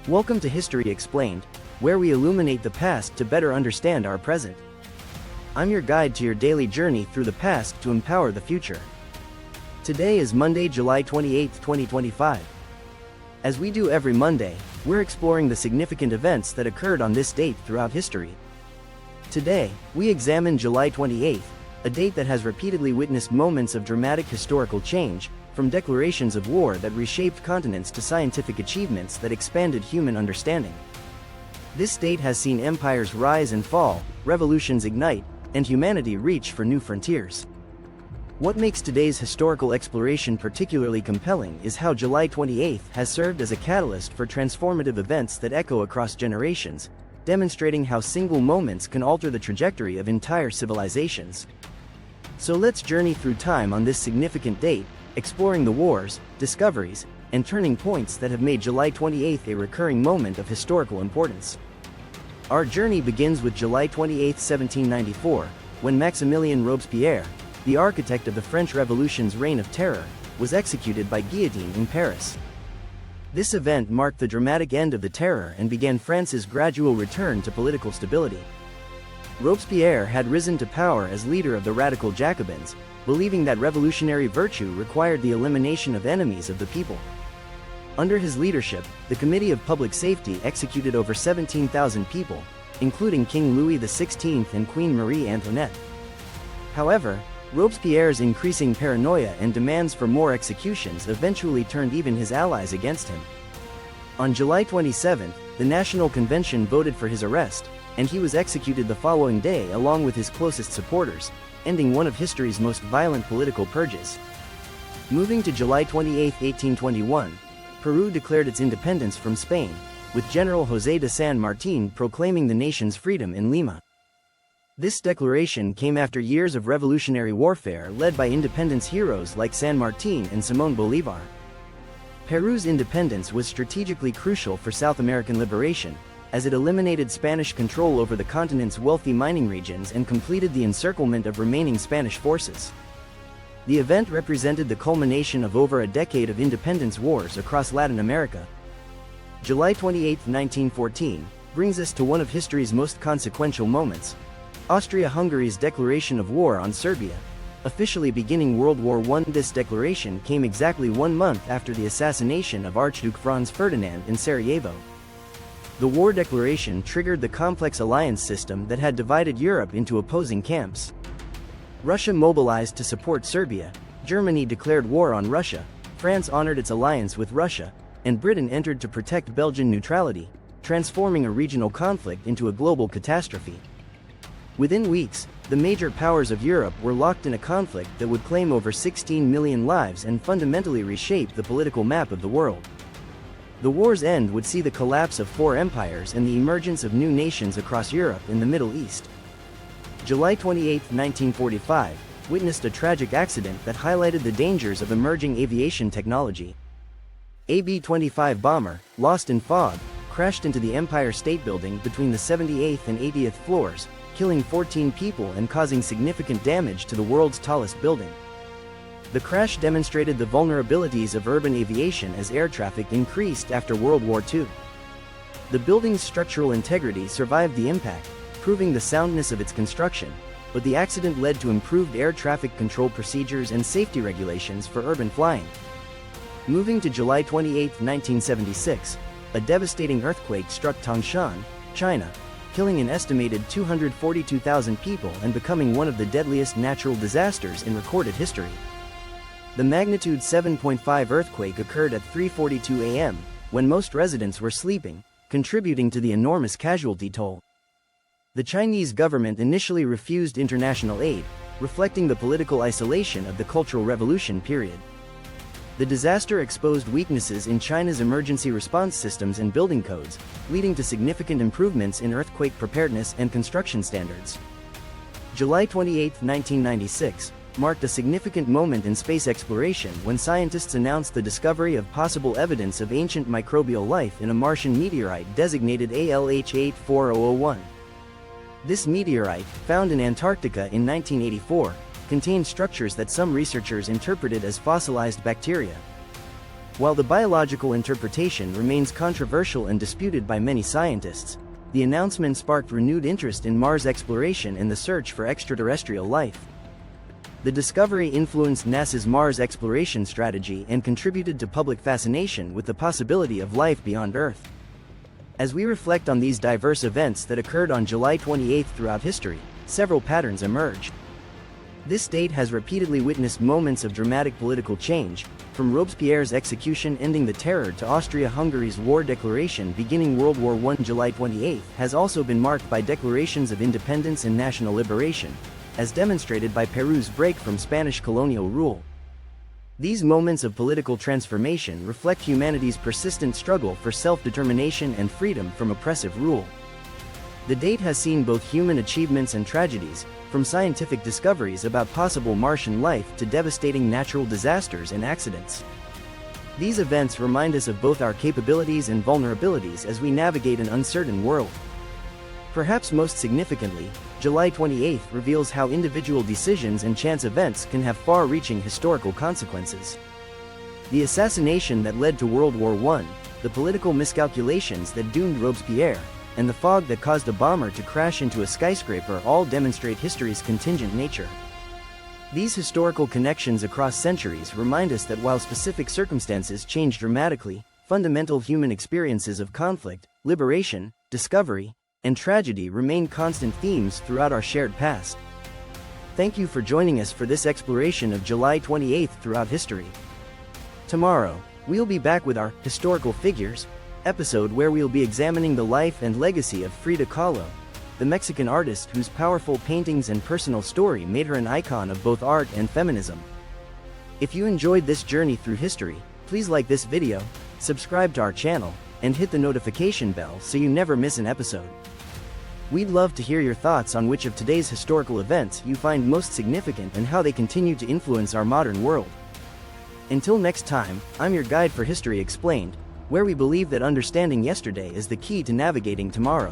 Welcome to History Explained, where we illuminate the past to better understand our present. I'm your guide to your daily journey through the past to empower the future. Today is Monday, July 28, 2025. As we do every Monday, we're exploring the significant events that occurred on this date throughout history. Today, we examine July 28th, a date that has repeatedly witnessed moments of dramatic historical change, from declarations of war that reshaped continents to scientific achievements that expanded human understanding. This date has seen empires rise and fall, revolutions ignite, and humanity reach for new frontiers. What makes today's historical exploration particularly compelling is how July 28th has served as a catalyst for transformative events that echo across generations, demonstrating how single moments can alter the trajectory of entire civilizations. So let's journey through time on this significant date, exploring the wars, discoveries, and turning points that have made July 28th a recurring moment of historical importance. Our journey begins with July 28, 1794, when Maximilien Robespierre, the architect of the French Revolution's reign of terror, was executed by guillotine in Paris. This event marked the dramatic end of the terror and began France's gradual return to political stability. Robespierre had risen to power as leader of the radical Jacobins, believing that revolutionary virtue required the elimination of enemies of the people. Under his leadership, the Committee of Public Safety executed over 17,000 people, including King Louis XVI and Queen Marie Antoinette. However, Robespierre's increasing paranoia and demands for more executions eventually turned even his allies against him. On July 27, the National Convention voted for his arrest, and he was executed the following day along with his closest supporters, ending one of history's most violent political purges. Moving to July 28, 1821, Peru declared its independence from Spain, with General José de San Martín proclaiming the nation's freedom in Lima. This declaration came after years of revolutionary warfare led by independence heroes like San Martín and Simón Bolívar. Peru's independence was strategically crucial for South American liberation, as it eliminated Spanish control over the continent's wealthy mining regions and completed the encirclement of remaining Spanish forces. The event represented the culmination of over a decade of independence wars across Latin America. July 28, 1914, brings us to one of history's most consequential moments: Austria-Hungary's declaration of war on Serbia, officially beginning World War I. This declaration came exactly 1 month after the assassination of Archduke Franz Ferdinand in Sarajevo. The war declaration triggered the complex alliance system that had divided Europe into opposing camps. Russia mobilized to support Serbia, Germany declared war on Russia, France honored its alliance with Russia, and Britain entered to protect Belgian neutrality, transforming a regional conflict into a global catastrophe. Within weeks, the major powers of Europe were locked in a conflict that would claim over 16 million lives and fundamentally reshape the political map of the world. The war's end would see the collapse of 4 empires and the emergence of new nations across Europe and the Middle East. July 28, 1945, witnessed a tragic accident that highlighted the dangers of emerging aviation technology. A B-25 bomber, lost in fog, crashed into the Empire State Building between the 78th and 80th floors, killing 14 people and causing significant damage to the world's tallest building. The crash demonstrated the vulnerabilities of urban aviation as air traffic increased after World War II. The building's structural integrity survived the impact, proving the soundness of its construction, but the accident led to improved air traffic control procedures and safety regulations for urban flying. Moving to July 28, 1976, a devastating earthquake struck Tangshan, China, killing an estimated 242,000 people and becoming one of the deadliest natural disasters in recorded history. The magnitude 7.5 earthquake occurred at 3:42 a.m., when most residents were sleeping, contributing to the enormous casualty toll. The Chinese government initially refused international aid, reflecting the political isolation of the Cultural Revolution period. The disaster exposed weaknesses in China's emergency response systems and building codes, leading to significant improvements in earthquake preparedness and construction standards. July 28, 1996, marked a significant moment in space exploration when scientists announced the discovery of possible evidence of ancient microbial life in a Martian meteorite designated ALH-84001. This meteorite, found in Antarctica in 1984, contained structures that some researchers interpreted as fossilized bacteria. While the biological interpretation remains controversial and disputed by many scientists, the announcement sparked renewed interest in Mars exploration and the search for extraterrestrial life. The discovery influenced NASA's Mars exploration strategy and contributed to public fascination with the possibility of life beyond Earth. As we reflect on these diverse events that occurred on July 28 throughout history, several patterns emerge. This date has repeatedly witnessed moments of dramatic political change, from Robespierre's execution ending the terror to Austria-Hungary's war declaration beginning World War I. July 28 has also been marked by declarations of independence and national liberation, as demonstrated by Peru's break from Spanish colonial rule. These moments of political transformation reflect humanity's persistent struggle for self-determination and freedom from oppressive rule. The date has seen both human achievements and tragedies, from scientific discoveries about possible Martian life to devastating natural disasters and accidents. These events remind us of both our capabilities and vulnerabilities as we navigate an uncertain world. Perhaps most significantly, July 28 reveals how individual decisions and chance events can have far-reaching historical consequences. The assassination that led to World War I, the political miscalculations that doomed Robespierre, and the fog that caused a bomber to crash into a skyscraper all demonstrate history's contingent nature. These historical connections across centuries remind us that while specific circumstances change dramatically, fundamental human experiences of conflict, liberation, discovery, and tragedy remain constant themes throughout our shared past. Thank you for joining us for this exploration of July 28 throughout history. Tomorrow, we'll be back with our Historical Figures episode where we'll be examining the life and legacy of Frida Kahlo, the Mexican artist whose powerful paintings and personal story made her an icon of both art and feminism. If you enjoyed this journey through history, please like this video, subscribe to our channel, and hit the notification bell so you never miss an episode. We'd love to hear your thoughts on which of today's historical events you find most significant and how they continue to influence our modern world. Until next time, I'm your guide for History Explained, where we believe that understanding yesterday is the key to navigating tomorrow.